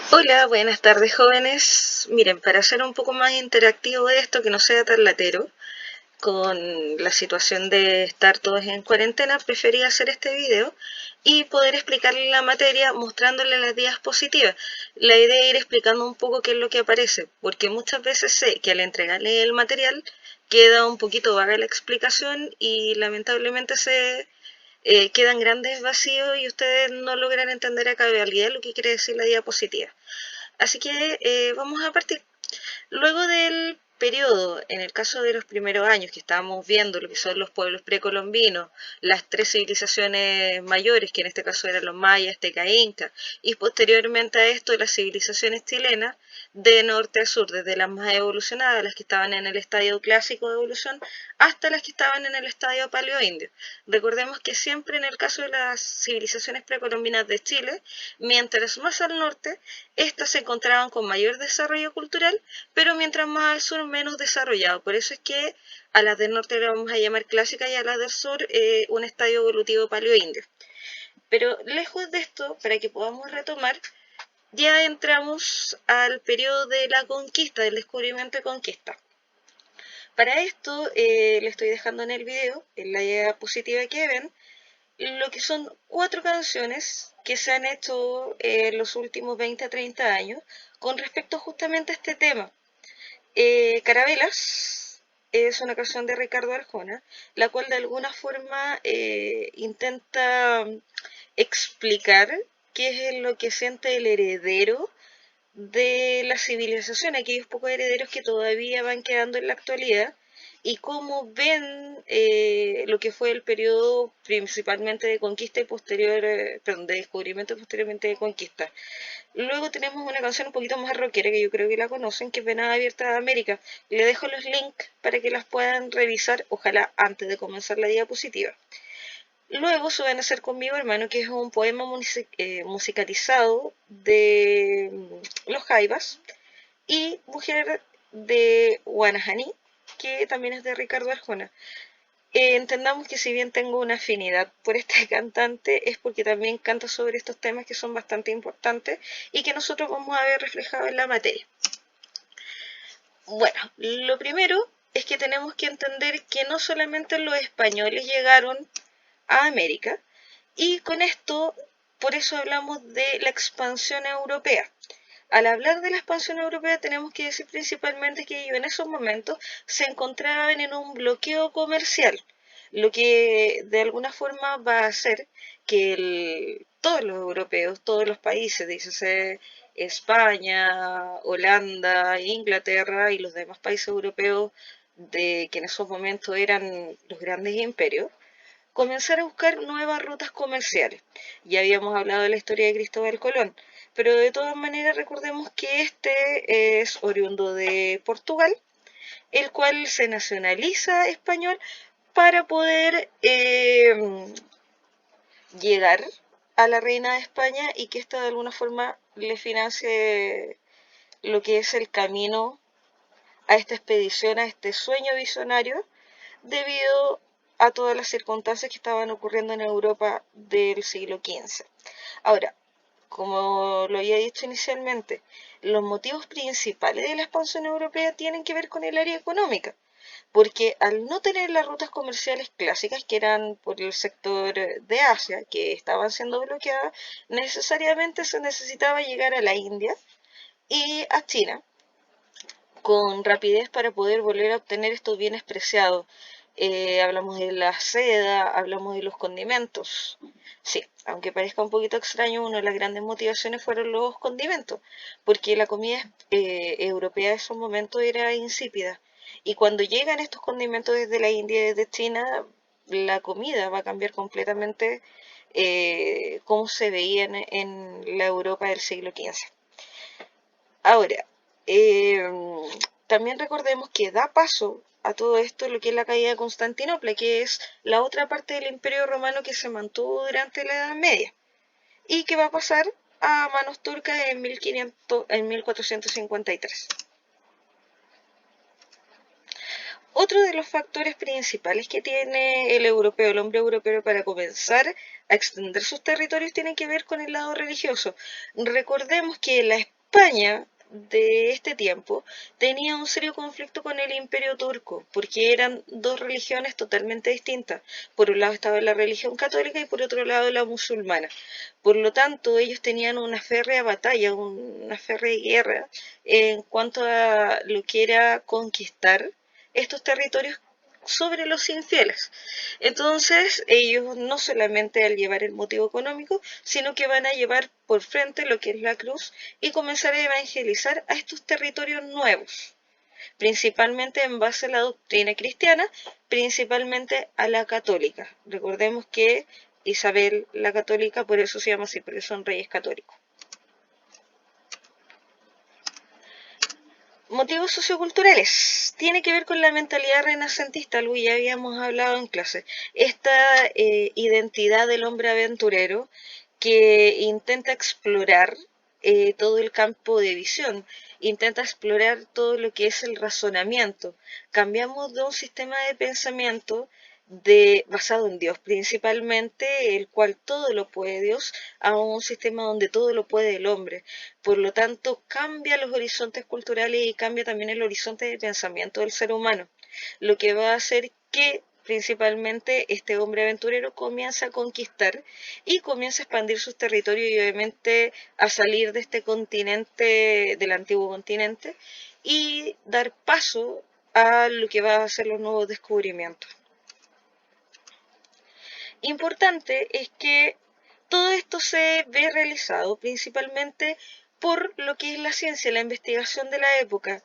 Hola, buenas tardes jóvenes. Miren, para hacer un poco más interactivo esto, que no sea tan latero, con la situación de estar todos en cuarentena, preferí hacer este video y poder explicarle la materia mostrándole las diapositivas. La idea es ir explicando un poco qué es lo que aparece, porque muchas veces sé que al entregarle el material queda un poquito vaga la explicación y lamentablemente quedan grandes vacíos y ustedes no logran entender a cabalidad lo que quiere decir la diapositiva. Así que vamos a partir. Luego del periodo, en el caso de los primeros años que estábamos viendo lo que son los pueblos precolombinos, las tres civilizaciones mayores, que en este caso eran los mayas, teca e inca, y posteriormente a esto las civilizaciones chilenas, de norte a sur, desde las más evolucionadas, las que estaban en el estadio clásico de evolución, hasta las que estaban en el estadio paleoindio. Recordemos que siempre en el caso de las civilizaciones precolombinas de Chile, mientras más al norte, estas se encontraban con mayor desarrollo cultural, pero mientras más al sur menos desarrollado. Por eso es que a las del norte le vamos a llamar clásica y a las del sur un estadio evolutivo paleoindio. Pero lejos de esto, para que podamos retomar, ya entramos al periodo de la conquista, del descubrimiento y conquista. Para esto le estoy dejando en el video, en la diapositiva que ven, lo que son 4 canciones que se han hecho en los últimos 20 a 30 años con respecto justamente a este tema. Carabelas es una canción de Ricardo Arjona, la cual de alguna forma intenta explicar qué es lo que siente el heredero de la civilización, aquellos pocos herederos que todavía van quedando en la actualidad, y cómo ven lo que fue el periodo principalmente de conquista y posterior, perdón, de descubrimiento y posteriormente de conquista. Luego tenemos una canción un poquito más rockera que yo creo que la conocen, que es Venada Abierta de América. Le dejo los links para que las puedan revisar, ojalá antes de comenzar la diapositiva. Luego suben a ser conmigo, hermano, que es un poema musicalizado de los Jaivas, y Mujer de Guanajaní, que también es de Ricardo Arjona. Entendamos que si bien tengo una afinidad por este cantante, es porque también canta sobre estos temas que son bastante importantes y que nosotros vamos a ver reflejado en la materia. Bueno, lo primero es que tenemos que entender que no solamente los españoles llegaron a América, y con esto, por eso hablamos de la expansión europea. Al hablar de la expansión europea tenemos que decir principalmente que ellos en esos momentos se encontraban en un bloqueo comercial, lo que de alguna forma va a hacer que todos los europeos, todos los países, dícese España, Holanda, Inglaterra y los demás países europeos que en esos momentos eran los grandes imperios, comenzar a buscar nuevas rutas comerciales. Ya habíamos hablado de la historia de Cristóbal Colón, pero de todas maneras recordemos que este es oriundo de Portugal, el cual se nacionaliza español para poder llegar a la reina de España y que ésta de alguna forma le financie lo que es el camino a esta expedición, a este sueño visionario, debido a todas las circunstancias que estaban ocurriendo en Europa del siglo XV. Ahora, como lo había dicho inicialmente, los motivos principales de la expansión europea tienen que ver con el área económica, porque al no tener las rutas comerciales clásicas, que eran por el sector de Asia, que estaban siendo bloqueadas, necesariamente se necesitaba llegar a la India y a China con rapidez para poder volver a obtener estos bienes preciados. Hablamos de la seda, hablamos de los condimentos. Sí, aunque parezca un poquito extraño, una de las grandes motivaciones fueron los condimentos, porque la comida europea en esos momentos era insípida. Y cuando llegan estos condimentos desde la India y desde China, la comida va a cambiar completamente cómo se veía en la Europa del siglo XV. Ahora, eh, también recordemos que da paso a todo esto lo que es la caída de Constantinopla, que es la otra parte del Imperio Romano que se mantuvo durante la Edad Media y que va a pasar a manos turcas en 1453. Otro de los factores principales que tiene el europeo, el hombre europeo, para comenzar a extender sus territorios tiene que ver con el lado religioso. Recordemos que España de este tiempo tenía un serio conflicto con el Imperio turco, porque eran dos religiones totalmente distintas. Por un lado estaba la religión católica y por otro lado la musulmana. Por lo tanto, ellos tenían una férrea batalla, una férrea guerra en cuanto a lo que era conquistar estos territorios sobre los infieles. Entonces, ellos no solamente al llevar el motivo económico, sino que van a llevar por frente lo que es la cruz y comenzar a evangelizar a estos territorios nuevos, principalmente en base a la doctrina cristiana, principalmente a la católica. Recordemos que Isabel la católica, por eso se llama así, porque son reyes católicos. Motivos socioculturales. Tiene que ver con la mentalidad renacentista, algo que ya habíamos hablado en clase. Esta identidad del hombre aventurero que intenta explorar todo el campo de visión, intenta explorar todo lo que es el razonamiento. Cambiamos de un sistema de pensamiento basado en Dios principalmente, el cual todo lo puede Dios, a un sistema donde todo lo puede el hombre. Por lo tanto, cambia los horizontes culturales y cambia también el horizonte de pensamiento del ser humano, lo que va a hacer que principalmente este hombre aventurero comienza a conquistar y comienza a expandir sus territorios y obviamente a salir de este continente, del antiguo continente, y dar paso a lo que va a ser los nuevos descubrimientos. Importante es que todo esto se ve realizado principalmente por lo que es la ciencia, la investigación de la época.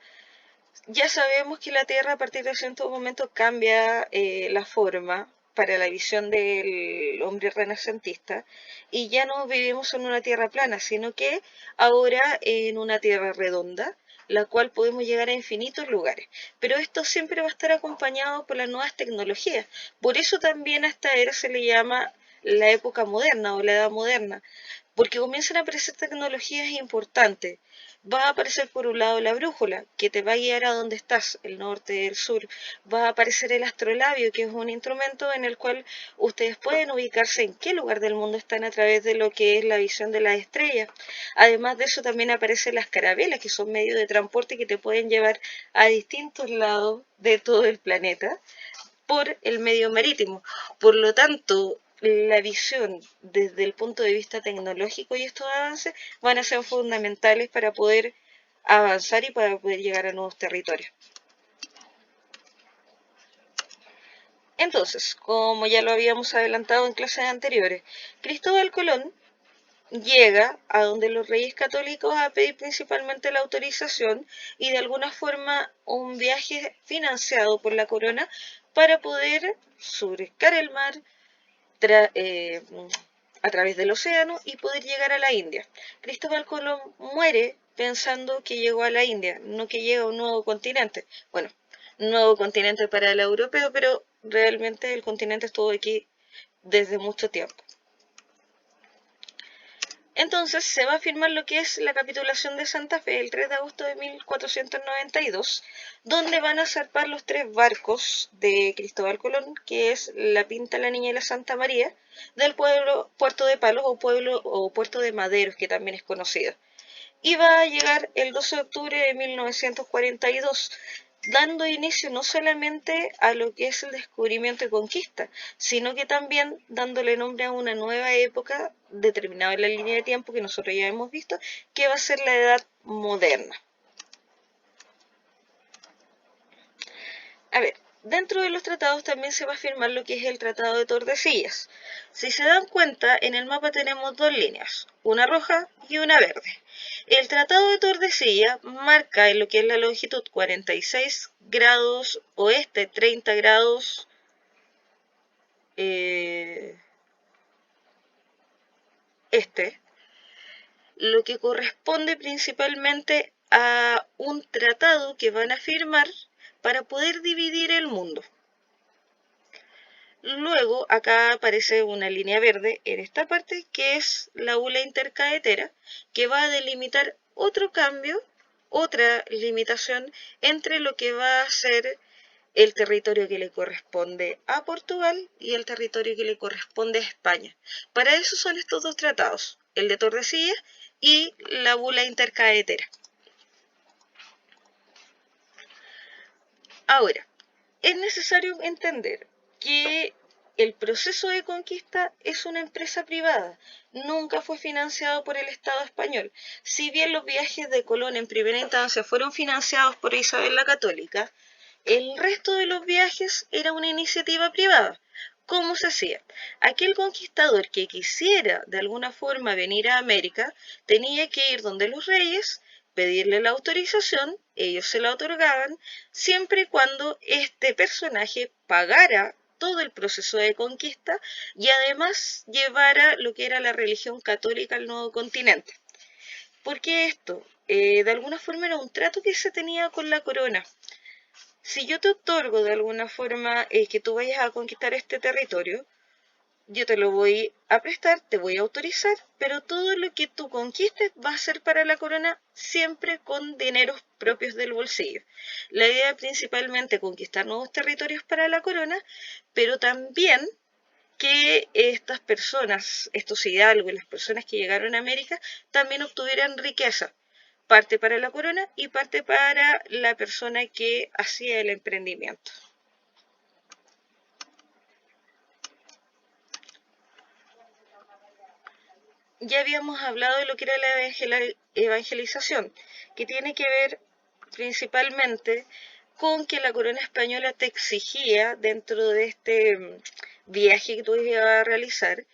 Ya sabemos que la Tierra a partir de cierto momento cambia la forma para la visión del hombre renacentista y ya no vivimos en una Tierra plana, sino que ahora en una Tierra redonda, la cual podemos llegar a infinitos lugares. Pero esto siempre va a estar acompañado por las nuevas tecnologías. Por eso también a esta era se le llama la época moderna o la edad moderna, porque comienzan a aparecer tecnologías importantes. Va a aparecer por un lado la brújula, que te va a guiar a dónde estás, el norte, el sur. Va a aparecer el astrolabio, que es un instrumento en el cual ustedes pueden ubicarse en qué lugar del mundo están a través de lo que es la visión de las estrellas. Además de eso también aparecen las carabelas, que son medios de transporte que te pueden llevar a distintos lados de todo el planeta por el medio marítimo. Por lo tanto, la visión desde el punto de vista tecnológico y estos avances van a ser fundamentales para poder avanzar y para poder llegar a nuevos territorios. Entonces, como ya lo habíamos adelantado en clases anteriores, Cristóbal Colón llega a donde los reyes católicos a pedir principalmente la autorización y de alguna forma un viaje financiado por la corona para poder surcar el mar, eh, a través del océano y poder llegar a la India. Cristóbal Colón muere pensando que llegó a la India, no que llega a un nuevo continente. Bueno, nuevo continente para el europeo, pero realmente el continente estuvo aquí desde mucho tiempo. Entonces se va a firmar lo que es la capitulación de Santa Fe el 3 de agosto de 1492, donde van a zarpar los tres barcos de Cristóbal Colón, que es la Pinta, la Niña y la Santa María, del puerto de Palos o puerto de Maderos, que también es conocido. Y va a llegar el 12 de octubre de 1942, dando inicio no solamente a lo que es el descubrimiento y conquista, sino que también dándole nombre a una nueva época determinada en la línea de tiempo que nosotros ya hemos visto, que va a ser la Edad Moderna. A ver, dentro de los tratados también se va a firmar lo que es el Tratado de Tordesillas. Si se dan cuenta, en el mapa tenemos dos líneas, una roja y una verde. El Tratado de Tordesillas marca en lo que es la longitud 46 grados oeste, 30 grados este, lo que corresponde principalmente a un tratado que van a firmar para poder dividir el mundo. Luego acá aparece una línea verde en esta parte que es la bula intercaetera, que va a delimitar otro cambio, otra limitación entre lo que va a ser el territorio que le corresponde a Portugal y el territorio que le corresponde a España. Para eso son estos dos tratados, el de Tordesillas y la bula intercaetera. Ahora, es necesario entender que el proceso de conquista es una empresa privada, nunca fue financiado por el Estado español. Si bien los viajes de Colón en primera instancia fueron financiados por Isabel la Católica, el resto de los viajes era una iniciativa privada. ¿Cómo se hacía? Aquel conquistador que quisiera de alguna forma venir a América tenía que ir donde los reyes, pedirle la autorización, ellos se la otorgaban, siempre y cuando este personaje pagara todo el proceso de conquista y además llevara lo que era la religión católica al nuevo continente. ¿Por qué esto? De alguna forma era un trato que se tenía con la corona. Si yo te otorgo de alguna forma que tú vayas a conquistar este territorio, yo te lo voy a prestar, te voy a autorizar, pero todo lo que tú conquistes va a ser para la corona siempre con dineros propios del bolsillo. La idea es principalmente conquistar nuevos territorios para la corona, pero también que estas personas, estos hidalgos, las personas que llegaron a América, también obtuvieran riqueza, parte para la corona y parte para la persona que hacía el emprendimiento. Ya habíamos hablado de lo que era la evangelización, que tiene que ver principalmente con que la corona española te exigía dentro de este viaje que tú ibas a realizar,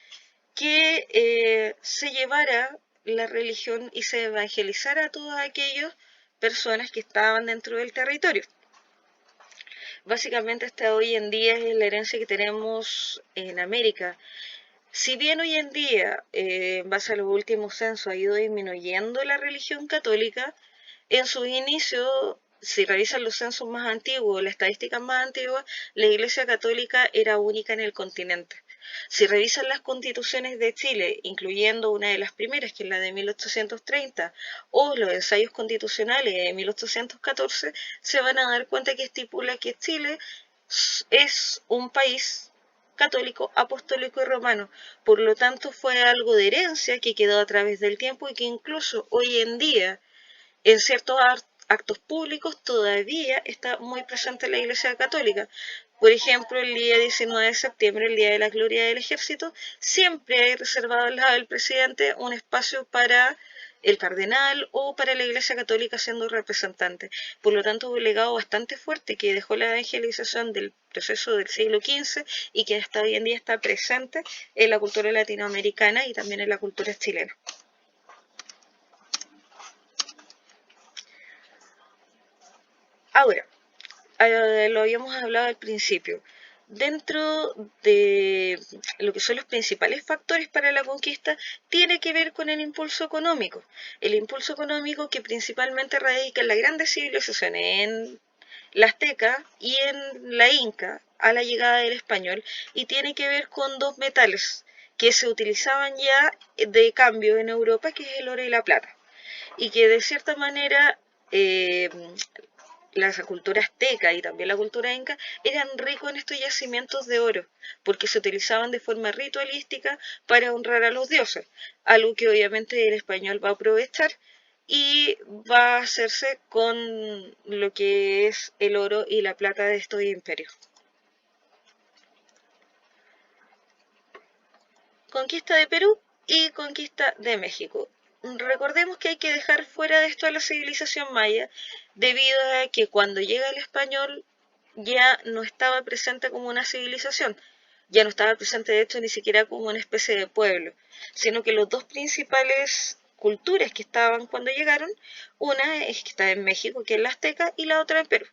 que se llevara la religión y se evangelizara a todas aquellas personas que estaban dentro del territorio. Básicamente hasta hoy en día es la herencia que tenemos en América. Si bien hoy en día, en base a los últimos censos, ha ido disminuyendo la religión católica, en sus inicios, si revisan los censos más antiguos, las estadísticas más antiguas, la Iglesia Católica era única en el continente. Si revisan las constituciones de Chile, incluyendo una de las primeras, que es la de 1830, o los ensayos constitucionales de 1814, se van a dar cuenta que estipula que Chile es un país católico, apostólico y romano. Por lo tanto, fue algo de herencia que quedó a través del tiempo y que incluso hoy en día, en ciertos actos públicos, todavía está muy presente la Iglesia Católica. Por ejemplo, el día 19 de septiembre, el Día de la Gloria del Ejército, siempre hay reservado al lado del presidente un espacio para el cardenal o para la Iglesia Católica siendo representante. Por lo tanto, un legado bastante fuerte que dejó la evangelización del proceso del siglo XV y que hasta hoy en día está presente en la cultura latinoamericana y también en la cultura chilena. Ahora, lo habíamos hablado al principio. Dentro de lo que son los principales factores para la conquista, tiene que ver con el impulso económico. El impulso económico que principalmente radica en las grandes civilizaciones, en la azteca y en la inca, a la llegada del español, y tiene que ver con dos metales que se utilizaban ya de cambio en Europa, que es el oro y la plata, y que de cierta manera eh, la cultura azteca y también la cultura inca eran ricos en estos yacimientos de oro, porque se utilizaban de forma ritualística para honrar a los dioses, algo que obviamente el español va a aprovechar y va a hacerse con lo que es el oro y la plata de estos imperios. Conquista de Perú y conquista de México. Recordemos que hay que dejar fuera de esto a la civilización maya, debido a que cuando llega el español ya no estaba presente como una civilización, ya no estaba presente de hecho ni siquiera como una especie de pueblo, sino que los dos principales culturas que estaban cuando llegaron, una es que está en México, que es la azteca, y la otra en Perú.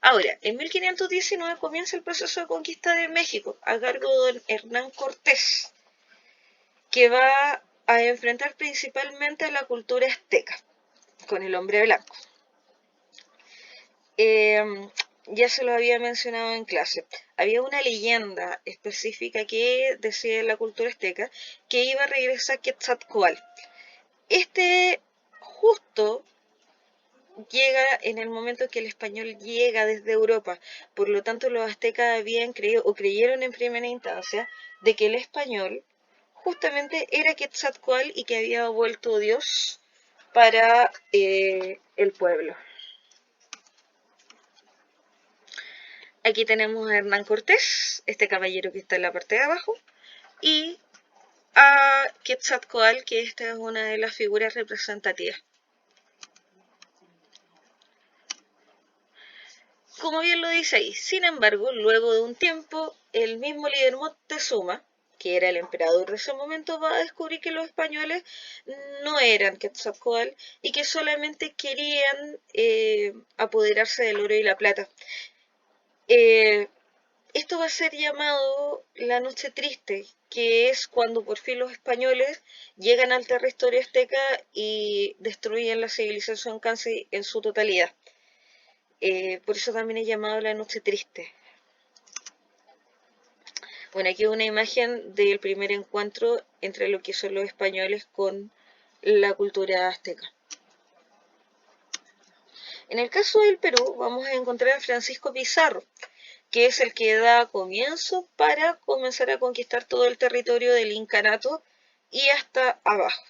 Ahora, en 1519 comienza el proceso de conquista de México a cargo de don Hernán Cortés, que va a enfrentar principalmente a la cultura azteca, con el hombre blanco. Eh, ya se lo había mencionado en clase. Había una leyenda específica que decía en la cultura azteca que iba a regresar Quetzalcóatl. Este justo llega en el momento que el español llega desde Europa. Por lo tanto, los aztecas habían creído o creyeron en primera instancia de que el español justamente era Quetzalcóatl y que había vuelto Dios para el pueblo. Aquí tenemos a Hernán Cortés, este caballero que está en la parte de abajo, y a Quetzalcóatl, que esta es una de las figuras representativas. Como bien lo dice ahí, sin embargo, luego de un tiempo, el mismo líder Moctezuma, que era el emperador de ese momento, va a descubrir que los españoles no eran Quetzalcóatl y que solamente querían apoderarse del oro y la plata. Esto va a ser llamado la Noche Triste, que es cuando por fin los españoles llegan al territorio azteca y destruyen la civilización casi en su totalidad. Por eso también es llamado la Noche Triste. Bueno, aquí una imagen del primer encuentro entre lo que son los españoles con la cultura azteca. En el caso del Perú vamos a encontrar a Francisco Pizarro, que es el que da comienzo para comenzar a conquistar todo el territorio del incanato y hasta abajo.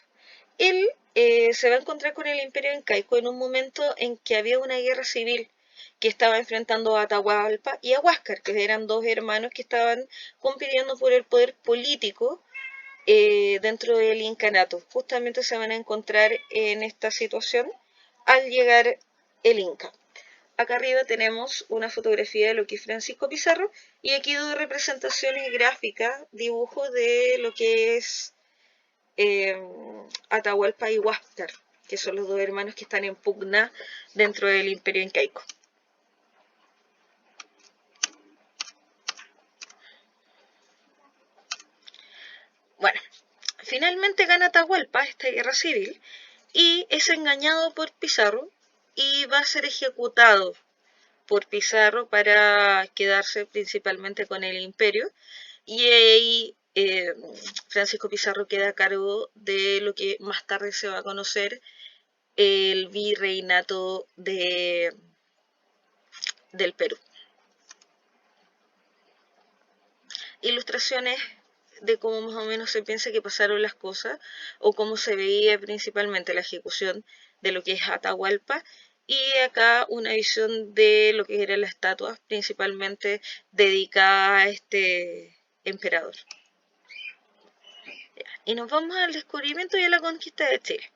Él se va a encontrar con el imperio incaico en un momento en que había una guerra civil que estaba enfrentando a Atahualpa y a Huáscar, que eran dos hermanos que estaban compitiendo por el poder político dentro del incanato. Justamente se van a encontrar en esta situación al llegar el Inca. Acá arriba tenemos una fotografía de lo que es Francisco Pizarro y aquí dos representaciones gráficas, dibujos de lo que es Atahualpa y Huáscar, que son los dos hermanos que están en pugna dentro del imperio incaico. Bueno, finalmente gana Atahualpa esta guerra civil y es engañado por Pizarro y va a ser ejecutado por Pizarro para quedarse principalmente con el imperio y ahí Francisco Pizarro queda a cargo de lo que más tarde se va a conocer el virreinato del Perú. Ilustraciones de cómo más o menos se piensa que pasaron las cosas o cómo se veía principalmente la ejecución de lo que es Atahualpa y acá una visión de lo que eran las estatuas principalmente dedicadas a este emperador. Y nos vamos al descubrimiento y a la conquista de Chile.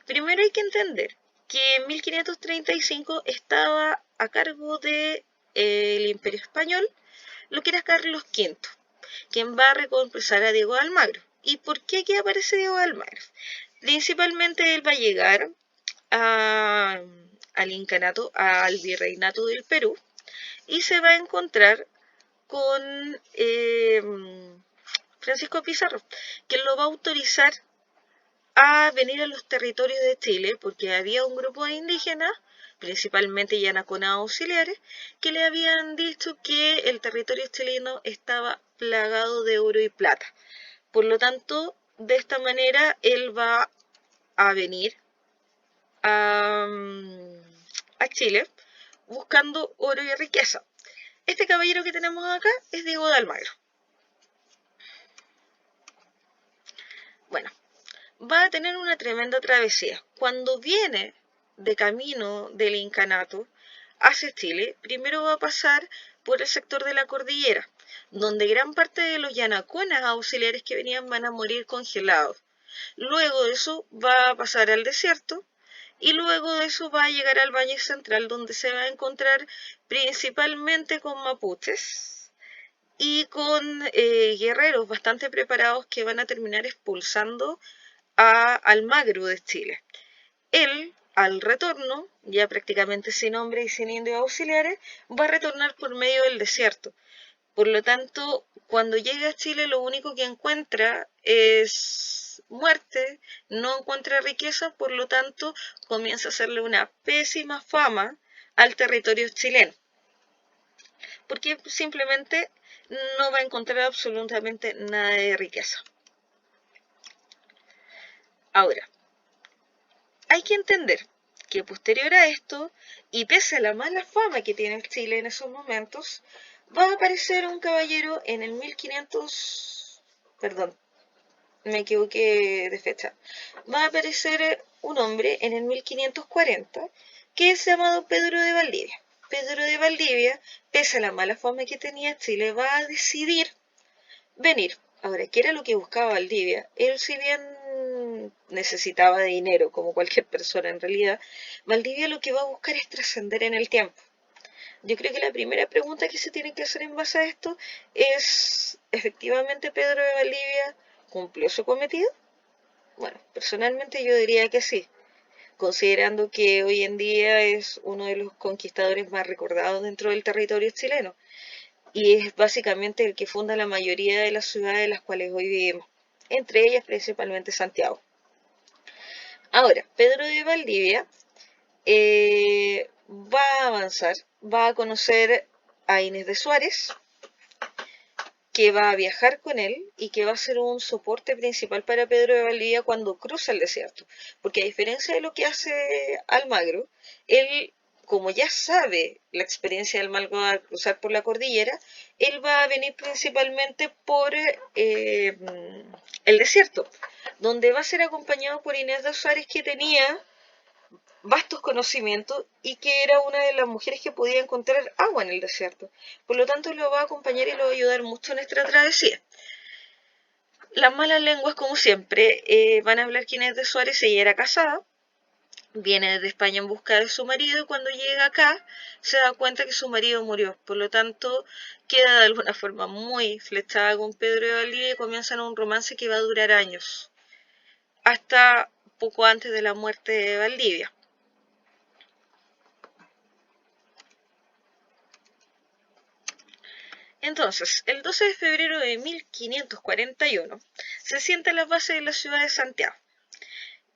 Primero hay que entender que en 1535 estaba a cargo del Imperio Español lo que era Carlos V, quien va a recompensar a Diego de Almagro. ¿Y por qué aquí aparece Diego de Almagro? Principalmente él va a llegar al incanato, al virreinato del Perú, y se va a encontrar con Francisco Pizarro, quien lo va a autorizar a venir a los territorios de Chile, porque había un grupo de indígenas, principalmente yanaconas auxiliares, que le habían dicho que el territorio chileno estaba plagado de oro y plata. Por lo tanto, de esta manera, él va a venir a Chile buscando oro y riqueza. Este caballero que tenemos acá es Diego de Almagro. Bueno, va a tener una tremenda travesía. Cuando viene de camino del incanato hacia Chile, primero va a pasar por el sector de la cordillera, donde gran parte de los yanaconas auxiliares que venían van a morir congelados. Luego de eso va a pasar al desierto y luego de eso va a llegar al Valle Central, donde se va a encontrar principalmente con mapuches y con guerreros bastante preparados que van a terminar expulsando a Almagro de Chile. Él, al retorno, ya prácticamente sin hombre y sin indios auxiliares, va a retornar por medio del desierto. Por lo tanto, cuando llega a Chile lo único que encuentra es muerte, no encuentra riqueza, por lo tanto comienza a hacerle una pésima fama al territorio chileno. Porque simplemente no va a encontrar absolutamente nada de riqueza. Ahora, hay que entender que posterior a esto, y pese a la mala fama que tiene Chile en esos momentos, va a aparecer un caballero en el 1500, perdón, me equivoqué de fecha, va a aparecer un hombre en el 1540 que es llamado Pedro de Valdivia. Pedro de Valdivia, pese a la mala fama que tenía Chile, va a decidir venir. Ahora, ¿qué era lo que buscaba Valdivia? Él, si bien necesitaba de dinero, como cualquier persona en realidad, Valdivia lo que va a buscar es trascender en el tiempo. Yo creo que la primera pregunta que se tiene que hacer en base a esto es, ¿efectivamente Pedro de Valdivia cumplió su cometido? Bueno, personalmente yo diría que sí, considerando que hoy en día es uno de los conquistadores más recordados dentro del territorio chileno y es básicamente el que funda la mayoría de las ciudades en las cuales hoy vivimos, entre ellas principalmente Santiago. Ahora, Pedro de Valdivia va a avanzar, va a conocer a Inés de Suárez, que va a viajar con él y que va a ser un soporte principal para Pedro de Valdivia cuando cruza el desierto. Porque a diferencia de lo que hace Almagro, él, como ya sabe la experiencia de Almagro al cruzar por la cordillera, él va a venir principalmente por el desierto, donde va a ser acompañado por Inés de Suárez, que tenía vastos conocimientos y que era una de las mujeres que podía encontrar agua en el desierto. Por lo tanto, lo va a acompañar y lo va a ayudar mucho en esta travesía. Las malas lenguas, como siempre, van a hablar quién es de Suárez. Ella era casada, viene desde España en busca de su marido y cuando llega acá se da cuenta que su marido murió. Por lo tanto, queda de alguna forma muy flechada con Pedro de Valdivia y comienzan un romance que va a durar años, hasta poco antes de la muerte de Valdivia. Entonces, el 12 de febrero de 1541 se sienta las bases de la ciudad de Santiago,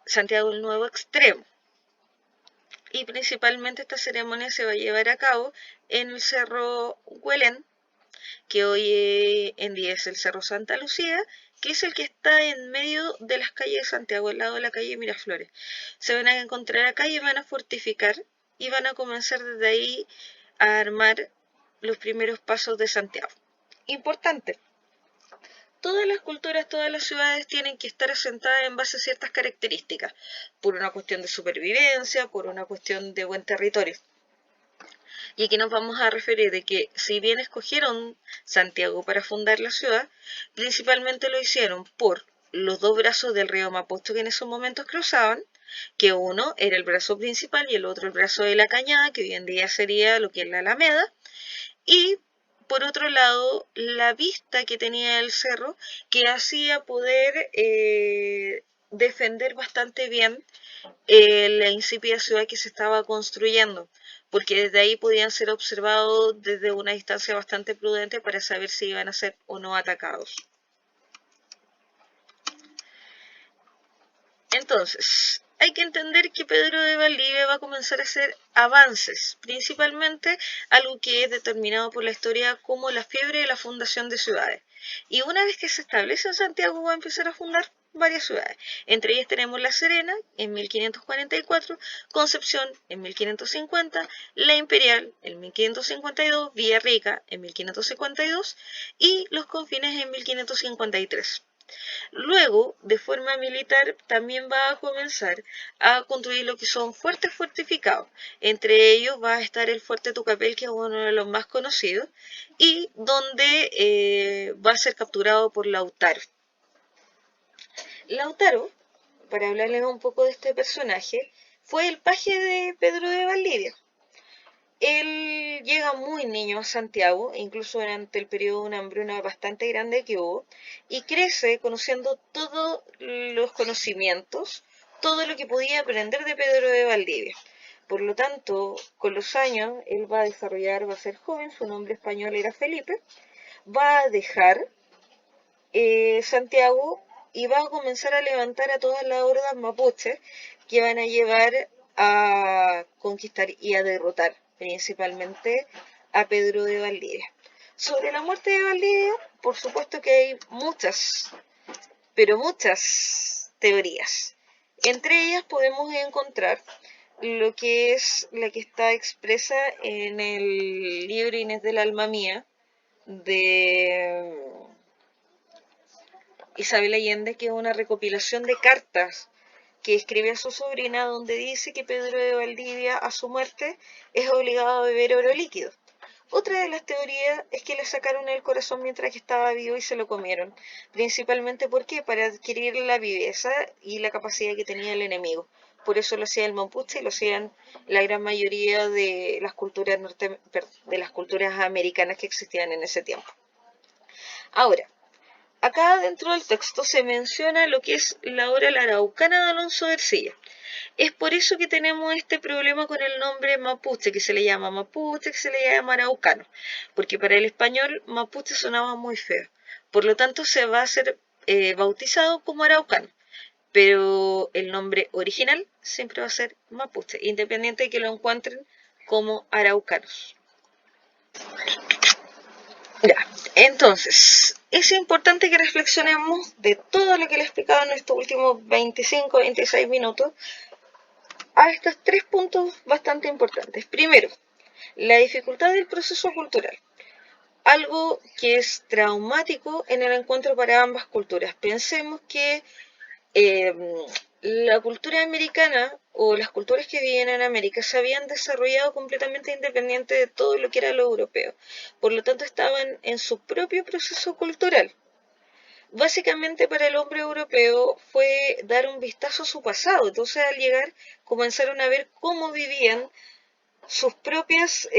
Santiago del Nuevo Extremo, y principalmente esta ceremonia se va a llevar a cabo en el Cerro Huelén, que hoy en día es el Cerro Santa Lucía, que es el que está en medio de las calles de Santiago, al lado de la calle Miraflores. Se van a encontrar acá y van a fortificar y van a comenzar desde ahí a armar los primeros pasos de Santiago. Importante, todas las culturas, todas las ciudades tienen que estar asentadas en base a ciertas características, por una cuestión de supervivencia, por una cuestión de buen territorio. Y aquí nos vamos a referir de que si bien escogieron Santiago para fundar la ciudad, principalmente lo hicieron por los dos brazos del río Mapocho que en esos momentos cruzaban, que uno era el brazo principal y el otro el brazo de la Cañada, que hoy en día sería lo que es la Alameda, y por otro lado, la vista que tenía el cerro que hacía poder defender bastante bien la insípida ciudad que se estaba construyendo, porque desde ahí podían ser observados desde una distancia bastante prudente para saber si iban a ser o no atacados. Entonces, hay que entender que Pedro de Valdivia va a comenzar a hacer avances, principalmente algo que es determinado por la historia como la fiebre de la fundación de ciudades. Y una vez que se establece en Santiago, va a empezar a fundar varias ciudades. Entre ellas tenemos La Serena en 1544, Concepción en 1550, La Imperial en 1552, Villarrica en 1552 y Los Confines en 1553. Luego, de forma militar, también va a comenzar a construir lo que son fuertes fortificados. Entre ellos va a estar el fuerte Tucapel, que es uno de los más conocidos, y donde va a ser capturado por Lautaro. Lautaro, para hablarles un poco de este personaje, fue el paje de Pedro de Valdivia. Él llega muy niño a Santiago, incluso durante el periodo de una hambruna bastante grande que hubo, y crece conociendo todos los conocimientos, todo lo que podía aprender de Pedro de Valdivia. Por lo tanto, con los años, él va a desarrollar, va a ser joven, su nombre español era Felipe, va a dejar Santiago y va a comenzar a levantar a todas las hordas mapuches que van a llevar a conquistar y a derrotar principalmente a Pedro de Valdivia. Sobre la muerte de Valdivia, por supuesto que hay muchas, pero muchas teorías. Entre ellas podemos encontrar lo que es la que está expresa en el libro Inés del Alma Mía de Isabel Allende, que es una recopilación de cartas que escribe a su sobrina donde dice que Pedro de Valdivia a su muerte es obligado a beber oro líquido. Otra de las teorías es que le sacaron el corazón mientras que estaba vivo y se lo comieron, principalmente porque para adquirir la viveza y la capacidad que tenía el enemigo. Por eso lo hacía el mapuche y lo hacían la gran mayoría de las culturas de las culturas americanas que existían en ese tiempo. Ahora, acá dentro del texto se menciona lo que es la obra La Araucana de Alonso de Ercilla. Es por eso que tenemos este problema con el nombre mapuche, que se le llama mapuche, que se le llama araucano, porque para el español mapuche sonaba muy feo. Por lo tanto, se va a ser bautizado como araucano, pero el nombre original siempre va a ser mapuche, independiente de que lo encuentren como araucanos. Ya, entonces, es importante que reflexionemos de todo lo que le he explicado en estos últimos 25-26 minutos a estos tres puntos bastante importantes. Primero, la dificultad del proceso cultural. Algo que es traumático en el encuentro para ambas culturas. Pensemos que eh, la cultura americana o las culturas que vivían en América se habían desarrollado completamente independiente de todo lo que era lo europeo. Por lo tanto, estaban en su propio proceso cultural. Básicamente para el hombre europeo fue dar un vistazo a su pasado. Entonces al llegar comenzaron a ver cómo vivían sus propias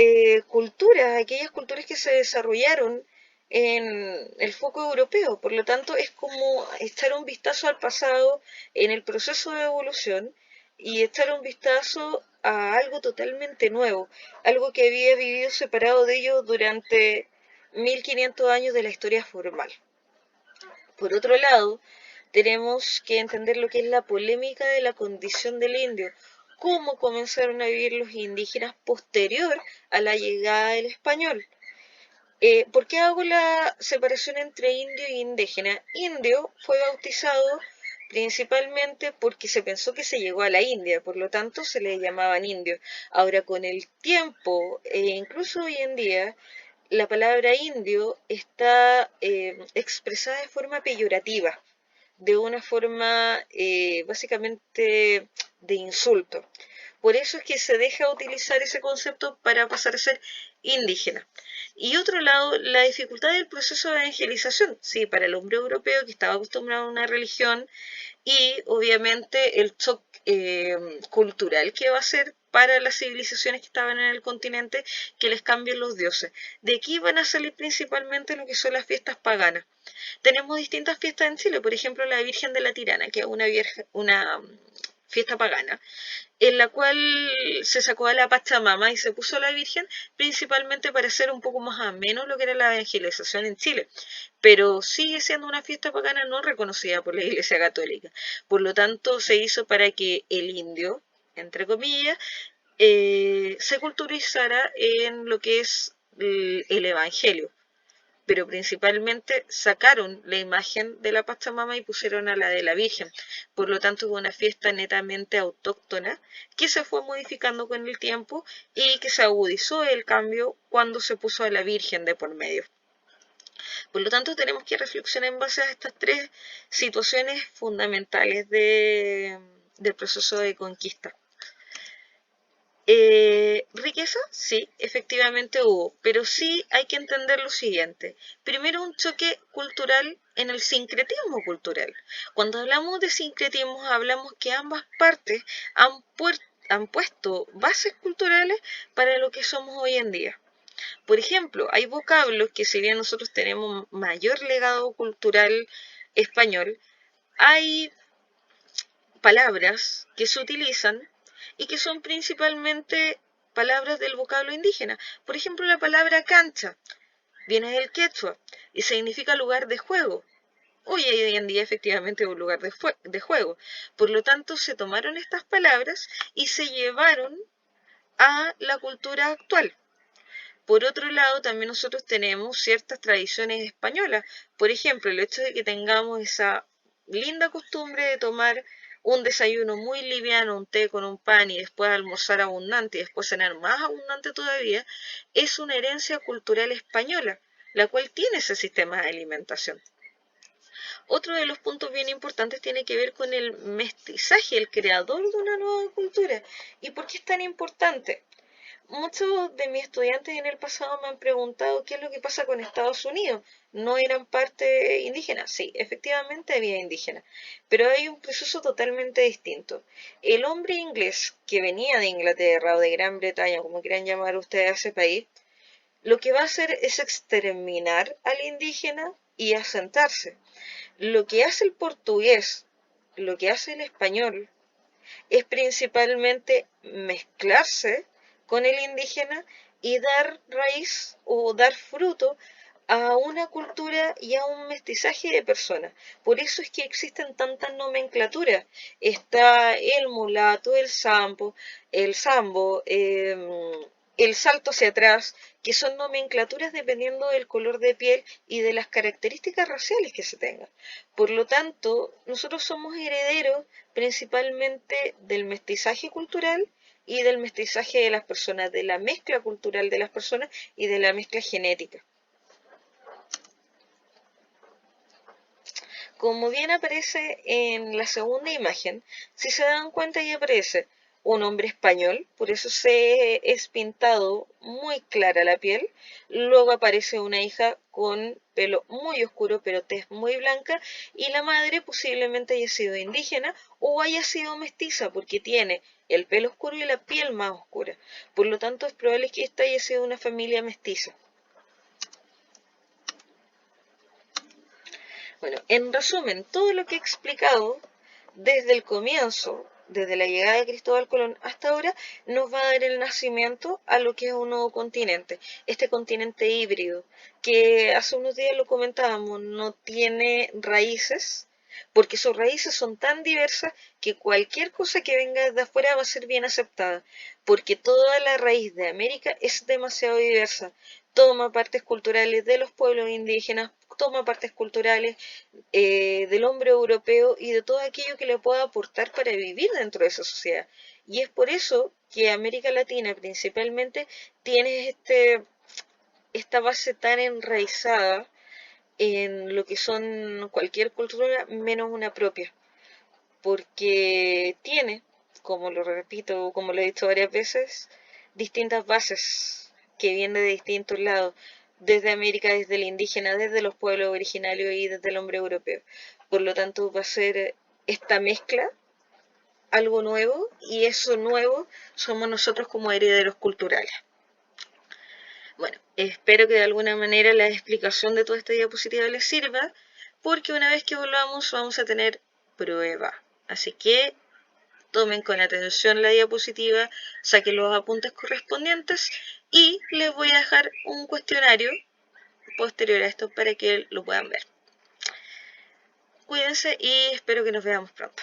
culturas, aquellas culturas que se desarrollaron en el foco europeo. Por lo tanto, es como echar un vistazo al pasado en el proceso de evolución y echar un vistazo a algo totalmente nuevo, algo que había vivido separado de ellos durante 1500 años de la historia formal. Por otro lado, tenemos que entender lo que es la polémica de la condición del indio, cómo comenzaron a vivir los indígenas posterior a la llegada del español. ¿Por qué hago la separación entre indio e indígena? Indio fue bautizado principalmente porque se pensó que se llegó a la India, por lo tanto se le llamaban indios. Ahora, con el tiempo, e incluso hoy en día, la palabra indio está expresada de forma peyorativa, de una forma básicamente de insulto. Por eso es que se deja utilizar ese concepto para pasar a ser indígena. Y otro lado, la dificultad del proceso de evangelización. Sí, para el hombre europeo que estaba acostumbrado a una religión y obviamente el shock cultural que va a ser para las civilizaciones que estaban en el continente que les cambien los dioses. De aquí van a salir principalmente lo que son las fiestas paganas. Tenemos distintas fiestas en Chile, por ejemplo la Virgen de la Tirana, que es una fiesta pagana, en la cual se sacó a la Pachamama y se puso a la Virgen principalmente para hacer un poco más ameno lo que era la evangelización en Chile, pero sigue siendo una fiesta pagana no reconocida por la Iglesia Católica. Por lo tanto, se hizo para que el indio, entre comillas, se culturizara en lo que es el Evangelio, pero principalmente sacaron la imagen de la Pachamama y pusieron a la de la Virgen. Por lo tanto, hubo una fiesta netamente autóctona que se fue modificando con el tiempo y que se agudizó el cambio cuando se puso a la Virgen de por medio. Por lo tanto, tenemos que reflexionar en base a estas tres situaciones fundamentales del proceso de conquista. Riqueza, sí, efectivamente hubo, pero sí hay que entender lo siguiente. Primero, un choque cultural en el sincretismo cultural. Cuando hablamos de sincretismo, hablamos que ambas partes han puesto bases culturales para lo que somos hoy en día. Por ejemplo, hay vocablos que si bien nosotros tenemos mayor legado cultural español, hay palabras que se utilizan y que son principalmente palabras del vocablo indígena. Por ejemplo, la palabra cancha viene del quechua y significa lugar de juego. Hoy en día efectivamente es un lugar de juego. Por lo tanto, se tomaron estas palabras y se llevaron a la cultura actual. Por otro lado, también nosotros tenemos ciertas tradiciones españolas. Por ejemplo, el hecho de que tengamos esa linda costumbre de tomar un desayuno muy liviano, un té con un pan y después almorzar abundante y después cenar más abundante todavía, es una herencia cultural española, la cual tiene ese sistema de alimentación. Otro de los puntos bien importantes tiene que ver con el mestizaje, el creador de una nueva cultura. ¿Y por qué es tan importante? Muchos de mis estudiantes en el pasado me han preguntado qué es lo que pasa con Estados Unidos. ¿No eran parte indígena? Sí, efectivamente había indígenas, pero hay un proceso totalmente distinto. El hombre inglés que venía de Inglaterra o de Gran Bretaña, como quieran llamar ustedes a ese país, lo que va a hacer es exterminar al indígena y asentarse. Lo que hace el portugués, lo que hace el español, es principalmente mezclarse con el indígena y dar raíz o dar fruto a una cultura y a un mestizaje de personas. Por eso es que existen tantas nomenclaturas. Está el mulato, el sambo, el salto hacia atrás, que son nomenclaturas dependiendo del color de piel y de las características raciales que se tengan. Por lo tanto, nosotros somos herederos principalmente del mestizaje cultural y del mestizaje de las personas, de la mezcla cultural de las personas y de la mezcla genética. Como bien aparece en la segunda imagen, si se dan cuenta ahí aparece un hombre español, por eso se es pintado muy clara la piel. Luego aparece una hija con pelo muy oscuro pero tez muy blanca, y la madre posiblemente haya sido indígena o haya sido mestiza porque tiene el pelo oscuro y la piel más oscura. Por lo tanto es probable que esta haya sido una familia mestiza. Bueno, en resumen, todo lo que he explicado desde el comienzo, desde la llegada de Cristóbal Colón hasta ahora, nos va a dar el nacimiento a lo que es un nuevo continente, este continente híbrido, que hace unos días lo comentábamos, no tiene raíces, porque sus raíces son tan diversas que cualquier cosa que venga de afuera va a ser bien aceptada, porque toda la raíz de América es demasiado diversa, toma partes culturales de los pueblos indígenas, toma partes culturales del hombre europeo y de todo aquello que le pueda aportar para vivir dentro de esa sociedad. Y es por eso que América Latina principalmente tiene esta base tan enraizada en lo que son cualquier cultura menos una propia, porque tiene, como lo repito, como lo he dicho varias veces, distintas bases que vienen de distintos lados, desde América, desde el indígena, desde los pueblos originarios y desde el hombre europeo. Por lo tanto, va a ser esta mezcla algo nuevo, y eso nuevo somos nosotros como herederos culturales. Bueno, espero que de alguna manera la explicación de toda esta diapositiva les sirva, porque una vez que volvamos vamos a tener prueba. Así que tomen con atención la diapositiva, saquen los apuntes correspondientes y les voy a dejar un cuestionario posterior a esto para que lo puedan ver. Cuídense y espero que nos veamos pronto.